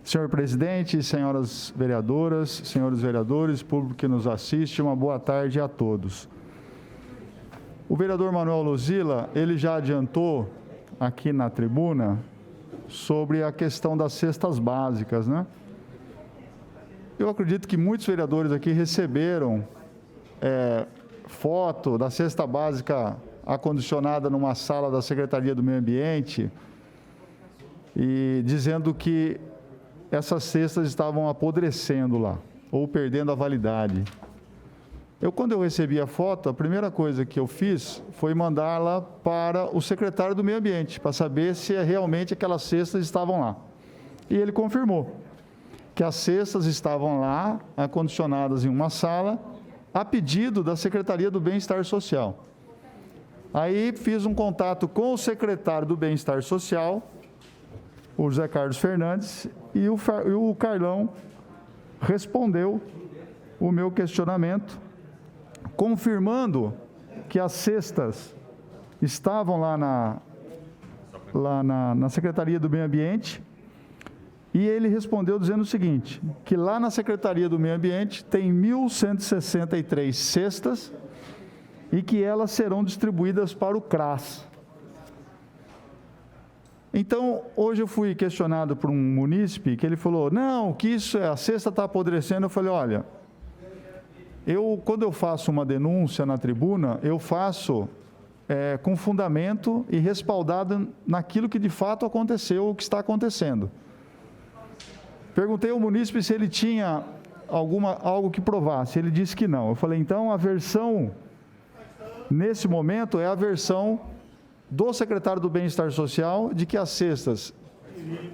Senhor presidente, senhoras vereadoras, senhores vereadores, público que nos assiste, uma boa tarde a todos. O vereador Manuel Luzila, ele já adiantou aqui na tribuna sobre a questão das cestas básicas, né? Eu acredito que muitos vereadores aqui receberam foto da cesta básica acondicionada numa sala da Secretaria do Meio Ambiente e dizendo que essas cestas estavam apodrecendo lá, ou perdendo a validade. Quando eu recebi a foto, a primeira coisa que eu fiz foi mandá-la para o secretário do Meio Ambiente, para saber se realmente aquelas cestas estavam lá. E ele confirmou que as cestas estavam lá, acondicionadas em uma sala, a pedido da Secretaria do Bem-Estar Social. Aí fiz um contato com o secretário do Bem-Estar Social, o José Carlos Fernandes, e o Carlão respondeu o meu questionamento, confirmando que as cestas estavam lá na Secretaria do Meio Ambiente, e ele respondeu dizendo o seguinte, que lá na Secretaria do Meio Ambiente tem 1.163 cestas e que elas serão distribuídas para o CRAS. Então, hoje eu fui questionado por um munícipe que ele falou, não, que isso a cesta está apodrecendo. Eu falei, olha, quando eu faço uma denúncia na tribuna, eu faço com fundamento e respaldado naquilo que de fato aconteceu ou que está acontecendo. Perguntei ao munícipe se ele tinha algo que provasse, ele disse que não. Eu falei, então a versão, nesse momento, é a versão do secretário do Bem-Estar Social, de que as cestas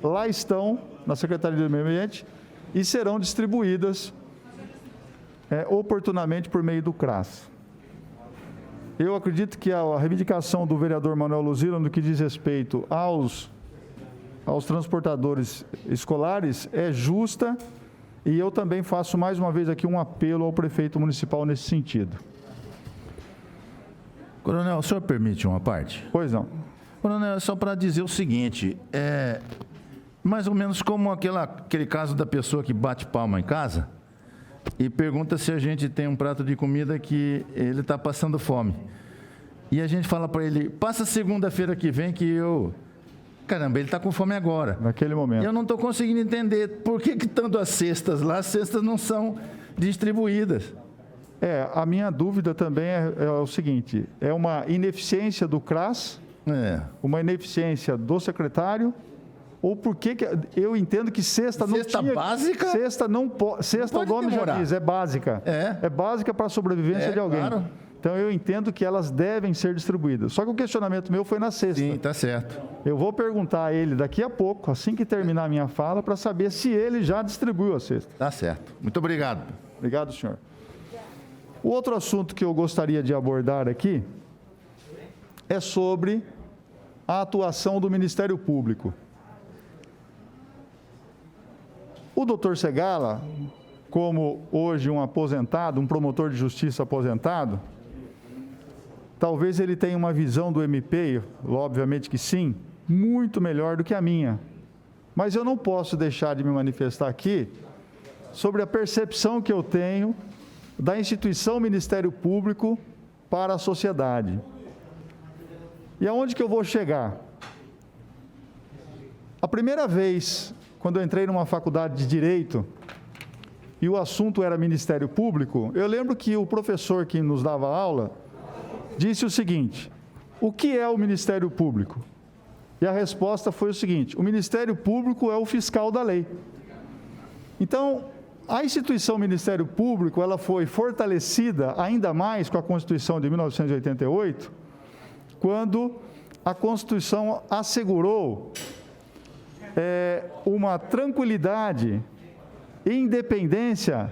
lá estão, na Secretaria do Meio Ambiente, e serão distribuídas oportunamente por meio do CRAS. Eu acredito que a reivindicação do vereador Manuel Luzila, no que diz respeito aos transportadores escolares, é justa, e eu também faço mais uma vez aqui um apelo ao prefeito municipal nesse sentido. Coronel, o senhor permite uma parte? Pois não. Coronel, só para dizer o seguinte, mais ou menos como aquele caso da pessoa que bate palma em casa e pergunta se a gente tem um prato de comida que ele está passando fome. E a gente fala para ele, passa segunda-feira que vem que eu... Caramba, ele está com fome agora. Naquele momento. Eu não estou conseguindo entender por que tanto as cestas lá, as cestas não são distribuídas. A minha dúvida também é o seguinte, é uma ineficiência do CRAS, uma ineficiência do secretário, ou por que eu entendo que cesta não tinha... Cesta básica? Cesta não pode... Cesta, o nome já diz, é básica. É básica para a sobrevivência de alguém. Claro. Então, eu entendo que elas devem ser distribuídas. Só que o questionamento meu foi na sexta. Sim, está certo. Eu vou perguntar a ele daqui a pouco, assim que terminar a minha fala, para saber se ele já distribuiu a cesta. Está certo. Muito obrigado. Obrigado, senhor. O outro assunto que eu gostaria de abordar aqui é sobre a atuação do Ministério Público. O doutor Segala, como hoje um aposentado, um promotor de justiça aposentado, talvez ele tenha uma visão do MP, obviamente que sim, muito melhor do que a minha. Mas eu não posso deixar de me manifestar aqui sobre a percepção que eu tenho da instituição Ministério Público para a sociedade. E aonde que eu vou chegar? A primeira vez, quando eu entrei numa faculdade de Direito, e o assunto era Ministério Público, eu lembro que o professor que nos dava aula disse o seguinte, o que é o Ministério Público? E a resposta foi o seguinte, o Ministério Público é o fiscal da lei. Então, a instituição Ministério Público, ela foi fortalecida ainda mais com a Constituição de 1988, quando a Constituição assegurou uma tranquilidade e independência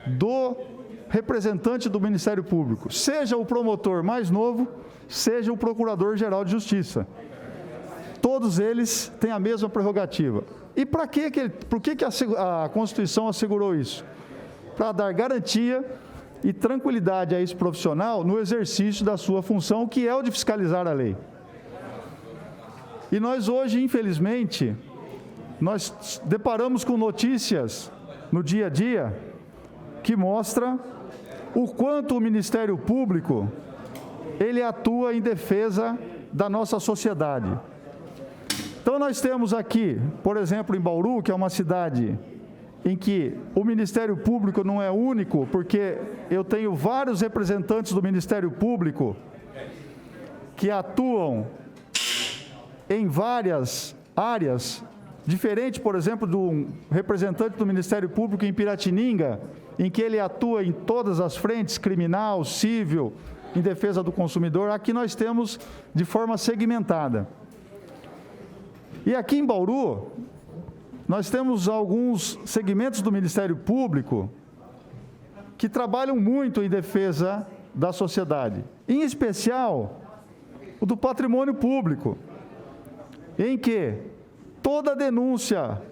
do representante do Ministério Público, seja o promotor mais novo, seja o Procurador-Geral de Justiça. Todos eles têm a mesma prerrogativa. E por que a Constituição assegurou isso? Para dar garantia e tranquilidade a esse profissional no exercício da sua função, que é o de fiscalizar a lei. E nós hoje, infelizmente, nós deparamos com notícias no dia a dia que mostra o quanto o Ministério Público ele atua em defesa da nossa sociedade. Então nós temos aqui, por exemplo, em Bauru, que é uma cidade em que o Ministério Público não é único, porque eu tenho vários representantes do Ministério Público que atuam em várias áreas, diferente, por exemplo, de um representante do Ministério Público em Piratininga, em que ele atua em todas as frentes, criminal, civil, em defesa do consumidor. Aqui nós temos de forma segmentada. E aqui em Bauru, nós temos alguns segmentos do Ministério Público que trabalham muito em defesa da sociedade, em especial o do patrimônio público, em que toda denúncia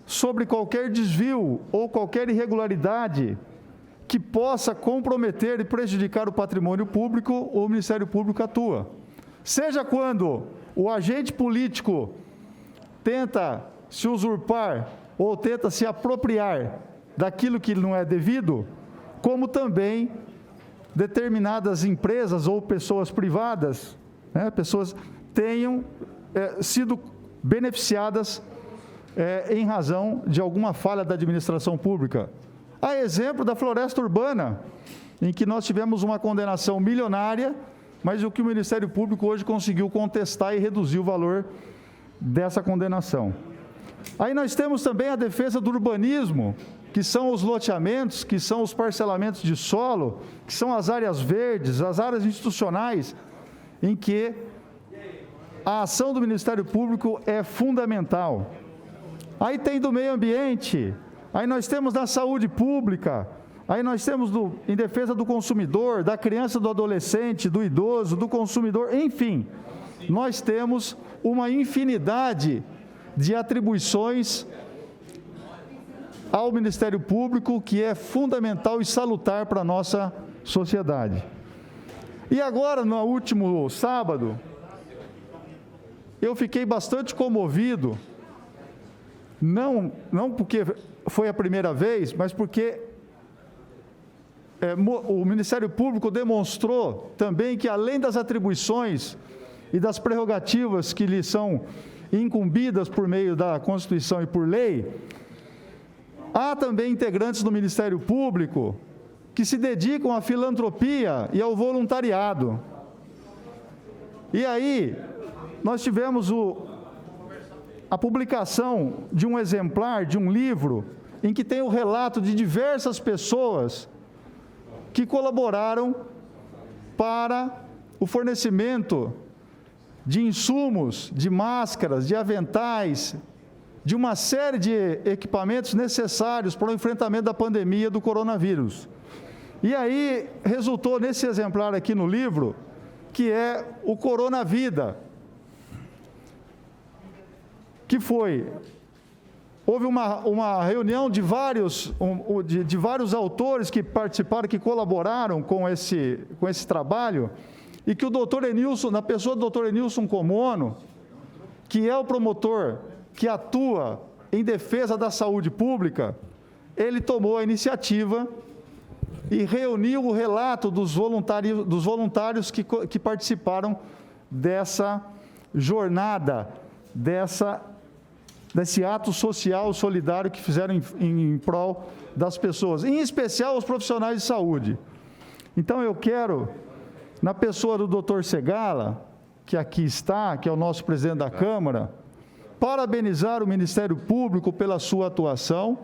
sobre qualquer desvio ou qualquer irregularidade que possa comprometer e prejudicar o patrimônio público, o Ministério Público atua. Seja quando o agente político tenta se usurpar ou tenta se apropriar daquilo que não é devido, como também determinadas empresas ou pessoas privadas, pessoas tenham sido beneficiadas em razão de alguma falha da administração pública. A exemplo da floresta urbana, em que nós tivemos uma condenação milionária, mas o que o Ministério Público hoje conseguiu contestar e reduzir o valor dessa condenação. Aí nós temos também a defesa do urbanismo, que são os loteamentos, que são os parcelamentos de solo, que são as áreas verdes, as áreas institucionais, em que a ação do Ministério Público é fundamental. Aí tem do meio ambiente, aí nós temos da saúde pública, aí nós temos em defesa do consumidor, da criança, do adolescente, do idoso, do consumidor, enfim, nós temos uma infinidade de atribuições ao Ministério Público que é fundamental e salutar para a nossa sociedade. E agora, no último sábado, eu fiquei bastante comovido, não porque foi a primeira vez, mas porque o Ministério Público demonstrou também que, além das atribuições e das prerrogativas que lhe são incumbidas por meio da Constituição e por lei, há também integrantes do Ministério Público que se dedicam à filantropia e ao voluntariado. E aí, nós tivemos a publicação de um exemplar, de um livro, em que tem o relato de diversas pessoas que colaboraram para o fornecimento de insumos, de máscaras, de aventais, de uma série de equipamentos necessários para o enfrentamento da pandemia do coronavírus. E aí resultou nesse exemplar aqui no livro, que é o Coronavida, que houve uma reunião de vários autores que participaram, que colaboraram com esse trabalho, e que o doutor Enilson, na pessoa do doutor Enilson Comono, que é o promotor que atua em defesa da saúde pública, ele tomou a iniciativa e reuniu o relato dos voluntários que participaram dessa jornada, desse ato social, solidário que fizeram em prol das pessoas, em especial os profissionais de saúde. Então eu quero, na pessoa do doutor Segala, que aqui está, que é o nosso presidente da Câmara, parabenizar o Ministério Público pela sua atuação,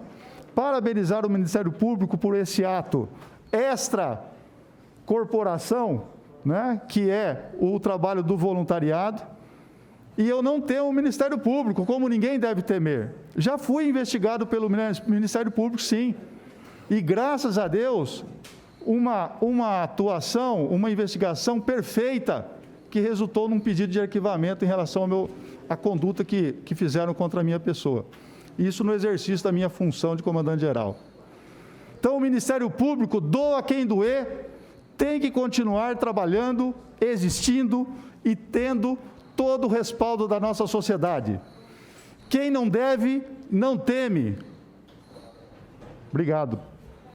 parabenizar o Ministério Público por esse ato extra-corporação, que é o trabalho do voluntariado. E eu não temo o Ministério Público, como ninguém deve temer. Já fui investigado pelo Ministério Público, sim. E, graças a Deus, uma atuação, uma investigação perfeita, que resultou num pedido de arquivamento em relação à conduta que fizeram contra a minha pessoa. Isso no exercício da minha função de comandante-geral. Então, o Ministério Público, doa quem doer, tem que continuar trabalhando, existindo e tendo todo o respaldo da nossa sociedade. Quem não deve, não teme. Obrigado.